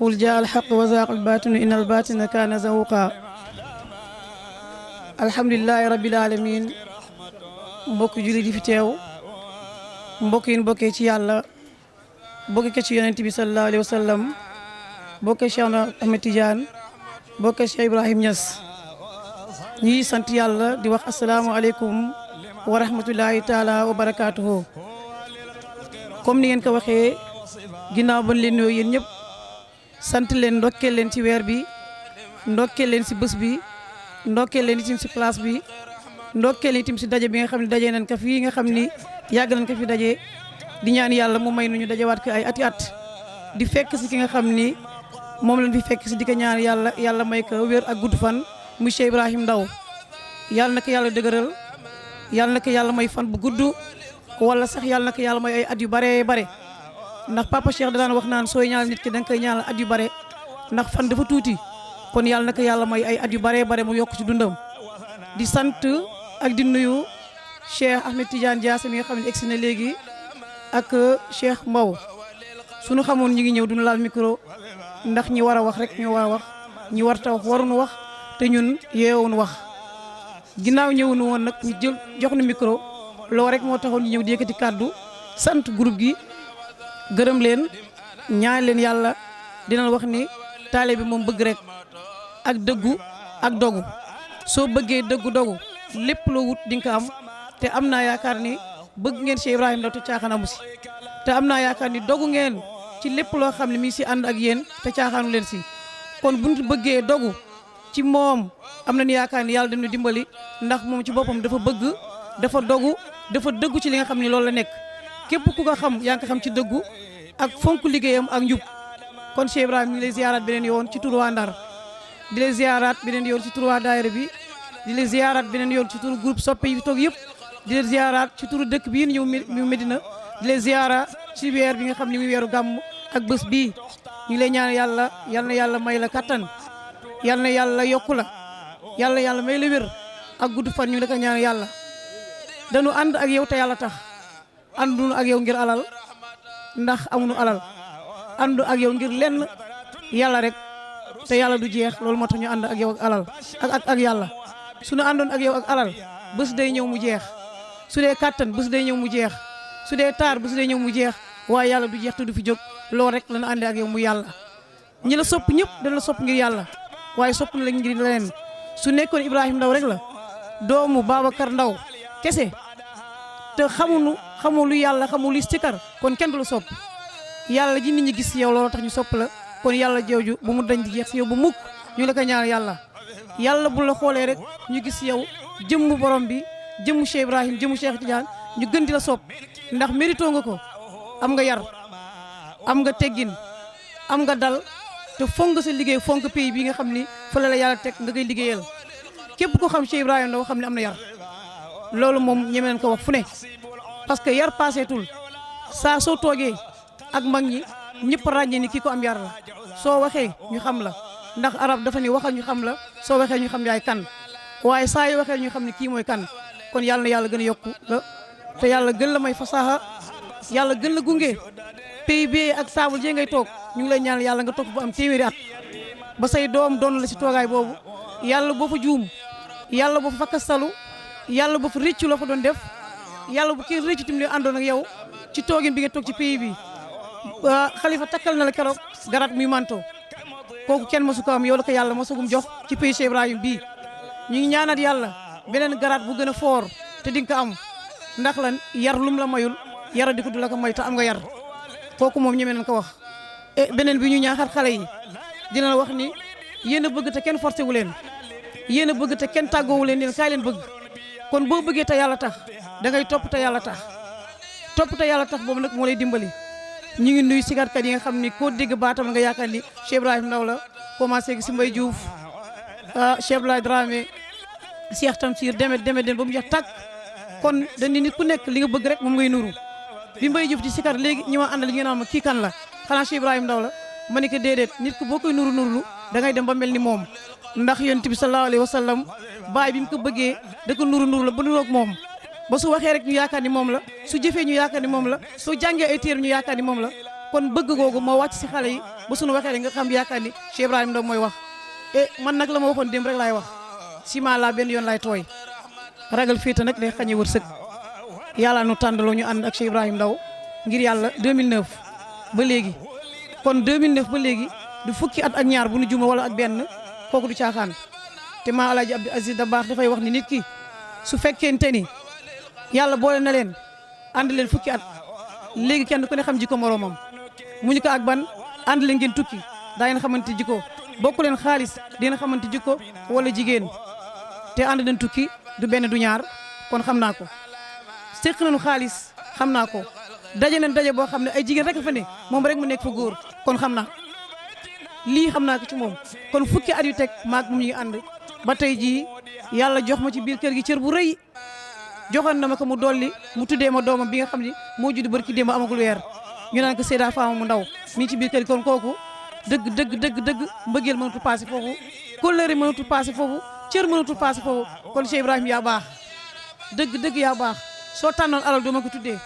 qul jaa alxaq wa zaaqa albaatinu inna albaatina kaana zahuuqa. alhamdulilahi rabbil alamin. mbokk jullit yi fi teew, mbokk yi bokkee ci yàlla, bokkee ci yonent bi sallallahu alayhi wa sallam, bokkee Cheikh Ahmed Tidiane, bokkee Cheikh Ibrahim Niass. ñuy sant yàlla di wax asalaamualeykum wa rahmatullahi taala wa barakaatuhu. comme ni ngeen ko waxee, ginnaaw bañ leen nuyoo yéen ñëpp, sant leen, ndokkeel leen ci weer bi, ndokkeel leen si bés bi, ndokkeel leen itam si place bi, ndokkeel itam si daje bi nga xam ne daje nañ ko fii nga xam ni yàgg nañ ko fi daje. di ñaan yàlla mu may nu ñu dajewaat ko ay ati at di fekk si ki nga xam ni moom lañ fi fekk si di ko ñaan yàlla may ko wér ak gudd fan. monsieur Ibrahim Ndaw yàlla na ko yàlla dëgëral, yàlla na ko yàlla may fan bu gudd, wala sax yàlla na ko yàlla may ay at yu bare bare. ndax papa Cheikh da daan wax naan sooy ñaanal nit ki da nga koy ñaanal at yu bare, ndax fan dafa tuuti. kon yàlla na ko yàlla may ay at yu bare bare mu yokk ci dundam. di sant ak di nuyu Cheikh Ahmed Tidiane Diassé mi nga xam ne egsi na léegi, ak Cheikh Mbow. suñu xamoon ñu ngi ñëw duñu laal micro, ndax ñi war a wax rek ñoo war a wax, ñi war ta wax waruñu wax, te ñun yeewuñu wax. ginnaaw ñëwuñu woon nag ñu jël jox nu micro, loolu rek moo taxoon ñu ñëw di yëkkati kàddu, sant groupe gi, gërëm leen, ñaan leen yàlla. dina wax ni taale bi moom bëgg rek ak dëggu ak dogu. soo bëggee dëggu dogu lépp loo wut di nga ko am. te am naa yaakaar ni bëgg ngeen Cheikh Ibrahim Ndaw te caaxaan amu si. te am naa yaakaar ni dogu ngeen ci lépp loo xam ne mi si ànd ak yéen te caaxaanu leen si. kon bu ñu bëggee dogu ci moom am nañu yaakaar ni yàlla dañu dimbali, ndax moom ci boppam dafa bëgg, dafa dogu, dafa dëggu ci li nga xam ne loolu la nekk. képp ku ko xam yaa ngi ko xam ci dëggu ak fonk liggéeyam ak njub. kon Cheikh Ibrahim ñu ngi lay ziaraat beneen yoon ci turu waa Ndar, di lay ziaraat beneen yoon ci turu waa daayira bi, di lay ziaraat beneen yoon ci turu groupe soppe yi fi toog yëpp, di lay ziaraat ci turu dëkk bii ñëw Medina, di lay ziara ci weer bi nga xam ne muy weeru gàmm ak bés bii. ñu ngi lay ñaan yàlla, yal na yàlla may la kattan, yal na yàlla yokku la, yàlla may la wér ak gudd fan. ñu ngi la ko ñaan yàlla. dañu ànd ak yow te yàlla tax, ànduñu ak yow ngir alal, ndax amuñu alal. àndu ak yow ngir lenn yàlla rek, te yàlla du jeex. loolu moo tax ñu ànd ak yow ak alal ak yàlla. suñu àndoon ak yow ak alal, bés day ñëw mu jeex. su dee kàttan bés day ñëw mu jeex. su dee taar bés day ñëw mu jeex. waaye yàlla du jeex te du fi jóg. loolu rek lañu àndee ak yow mu yàlla. ñi la sopp ñëpp dañ la sopp ngir yàlla, waaye sopp na la ngir leneen. su nekkoon Ibrahim Ndaw rek la, doomu Babacar Ndaw kese, te xamu lu yàlla, xamu lu sikar, kon kenn du la sopp. yàlla ji nit ñi gis yow loolu tax ñu sopp la. kon yàlla jooju bu mu dañ di jeex si yow bu mukk. ñu la ko ñaan yàlla bu la xoolee rek ñu gis yow jëmmu borom bi, jëmmu Cheikh Ibrahim, jëmmu Cheikh Tidiane, ñu gën di la sopp. ndax mérito nga ko. am nga yar, am nga teggin, am nga dal, te fonk nga sa liggéey, fonk pays bi nga xam ni fa la yàlla teg nga koy liggéeyal. képp ko xam Cheikh Ibrahim Ndaw xam ne am na yar. loolu moom ñeme nañ ko wax fu ne, parce que yar paaseetul. saa soo toogee ak mag ñi ñëpp ràññee ni kii ko am yar la. soo waxee ñu xam la, ndax arab dafa ni waxal ñu xam la, soo waxee ñu xam yaay kan. waaye saa yu waxee ñu xam ne kii mooy kan. kon yàlla na yàlla gën a yokku la, te yàlla gën la may fasaha, yàlla gën la gunge. pays bi ak taabul jee ngay toog, ñu ngi lay ñaan yàlla nga toog bu am téeméeri at, ba say doom doon la ci toogaay boobu. yàlla boo fa juum, yàlla boo fa fakkastalu, yàlla boo fa rëccu la fa doon def, yàlla bu kenn rëccu tamit àndoon ak yow ci toogin bi nga toog ci pays bi. xalifa takkal na la keroog garat muy manto, kooku kenn mosu ko am, yow la ko yàlla mosagum jox ci pays Cheikh Ibrahim bii. ñu ngi ñaanat yàlla beneen garat bu gën a foor te di nga ko am, ndax lan yar lum la mayul yara di ko du la ko may, te am nga yar. kooku moom ñeme nañ ko wax. beneen bi ñu ñaaxal xale yi dina wax ni yéen a bëgg te kenn forcé wu leen, yéen a bëgg te kenn tàggoowu leen, kaay leen bëgg. kon boo bëggee te yàlla tax da ngay topp te yàlla tax. topp te yàlla tax boobu nag moo lay dimbali. ñu ngi nuyu sikarkat yi nga xam ni koo dégg baatam nga yaakaar ni Cheikh Ibrahim Ndaw la, commencé gi si Mbaye Diouf, Cheikh Blay Dramé, Cheikh Tamsir demet den ba mu jeex tàkk. kon dañu nit ku nekk li nga bëgg rek moom ngay nuru. bi Mbaye Diouf di sikar léegi ñi ma àndal ñu naan ma kii kan la, xanaa Cheikh Ibrahim Ndaw la. ma ni ko déedéet, nit ku boo koy nurulu da ngay dem ba mel ni moom. ndax yonent bi sallallahu alayhi wa sallam baay bi mu ko bëggee da ko nuru la ba nuroog moom. ba su waxee rek ñu yaakaar ni moom la, su jëfee ñu yaakaar ni moom la, soo jàngee ay téere ñu yaakaar ni moom la. kon bëgg googu moo wàcc si xale yi ba suñu waxee nga xam yaakaar ni Cheikh Ibrahima Ndaw mooy wax man nag la ma waxoon démb rek laay wax ciment laa benn yoon laay tooy ragal féete nag day xañe wërsëg yàlla nu tàndaloo ñu ànd ak Cheikh Ibrahima Ndaw ngir yàlla 2009 ba léegi kon 2009 ba léegi du fukki at ak ñaar bu nu juma wala ak benn kooku du caaxaan te maa Alaaji Abdou Aziz Dabakh dafay wax ni nit ki su fekkente ni yàlla boole na leen ànd leen fukki at léegi kenn ku ne xam jikko moroomam mu ñu ko ak ban ànd leen ngeen tukki daa ngeen xamante jikko bokku leen xaalis dina xamante jikko wala jigéen te ànd leen tukki du benn du ñaar kon xam naa ko séq nañu xaalis xam naa ko daje nañ daje boo xam ne ay jigéen rek a fa ne moom rek mu nekk fa góor kon xam naa lii xam naa ko ci moom kon fukki at yu teg maag mu ñu ànd ba tey jii yàlla jox ma ci biir kër gi cër bu rëy joxoon na ma ko mu dolli mu tuddee ma doomam bi nga xam ne moo judd barki démb amagul weer ñu naan ko Seyda Fama mu ndaw mi ci biir kër gi kon kooku dëgg mbëggeel mënatul passé foofu kóllëre mënatul passé foofu cër mënatul passé foofu kon Cheikh Ibrahima yaa baax dëgg yaa baax soo tànnoon alal doo ma ko tuddee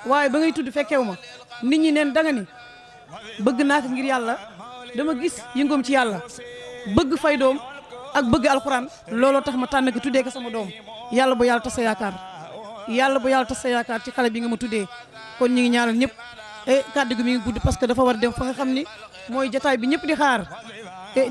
waaye ba ngay tudd fekkewu ma nit ñi neen danga ni bëgg naa ko ngir yàlla dama gis yëngoom ci yàlla bëgg fay doom ak bëgg alxuraan looloo tax ma tànn ko tuddee ko sama doom yàlla bu yàlla tas sa yaakaar ci xale bi nga ma tuddee kon ñi ngi ñaanal ñëpp kàddu gi mi ngi gudd parce que dafa war dem fa nga xam ni mooy jataay bi ñëpp di xaar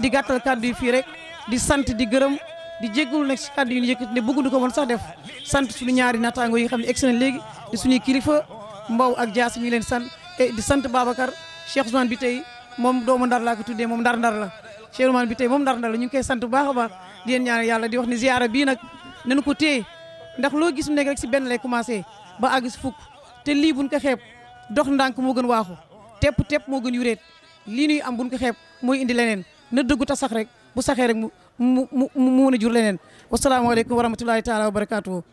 di gàttal kàddu yi fii rek di sant di gërëm di jéggul nag si kàddu yi ñu yëkkati ne bëgguñu ko woon sax def sant suñu ñaari naataango yi nga xam ne egsi na léegi di suñuy kilifa Mbow ak Jaas mi ngi leen sant di sant Babacar Cheikh Ousmane bi tey moom doomu ndar laa ko tuddee moom ndar la Cheikh Ousmane bi tey moom ndar la ñu ngi koy sant bu baax a baax di leen ñaanal yàlla di wax ni ziyaara bii nag nañu ko téye ndax loo gis mu nekk rek si benn lay commencé ba àgg si fukk te lii buñ ko xeeb dox ndànk moo gën waaxu tepp moo gën yuréet lii nuy am buñ ko xeeb mooy indi leneen na dëggu ta sax rek bu saxee rek mu mën a jur leneen wasalaamaaleykum wa rahmatulahi taala wa barakaatu.